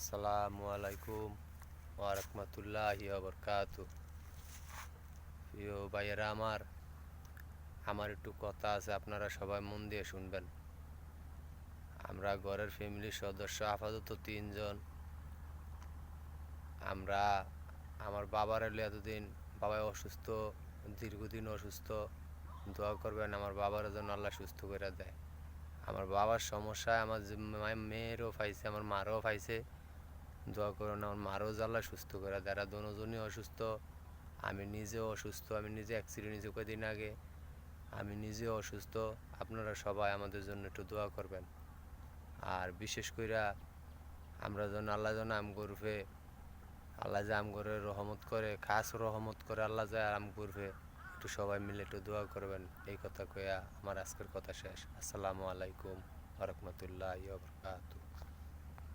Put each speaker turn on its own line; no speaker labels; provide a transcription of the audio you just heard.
আসসালামু আলাইকুম ওয়া রাহমাতুল্লাহি ওয়া বারাকাতুহু। প্রিয় ভাইয়েরা আমার একটু কথা আছে, আপনারা সবাই মন দিয়ে শুনবেন। আমরা ঘরের ফ্যামিলির সদস্য আপাতত 3 জন। আমরা আমার বাবার হলে এতদিন বাবা অসুস্থ, দীর্ঘদিন অসুস্থ। দোয়া করবেন আমার বাবার জন্য আল্লাহ সুস্থ করে দেয়। আমার বাবার সমস্যায় আমার মেয়েরও পাইছে, আমার মারও পাইছে। দোয়া করুন আমার মারও জ্বালা সুস্থ করে দেয়। এরা দুজনই অসুস্থ, আমি নিজেও অসুস্থ। আমি নিজে অ্যাক্সিডেন্ট হয়েছি কদিন আগে, আমি নিজেও অসুস্থ। আপনারা সবাই আমাদের জন্য একটু দোয়া করবেন। আর বিশেষ কইরা আমরা যেন আল্লাহ যেন আমগরফে আল্লাহ যে আমগরে রহমত করে, খাস রহমত করে আল্লাহ যায় আমগরফে, একটু সবাই মিলে একটু দোয়া করবেন। এই কথা কইয়া আমার আজকের কথা শেষ। আসসালামু আলাইকুম ওয়া রাহমাতুল্লাহি ওয়া বারাকাতুহু।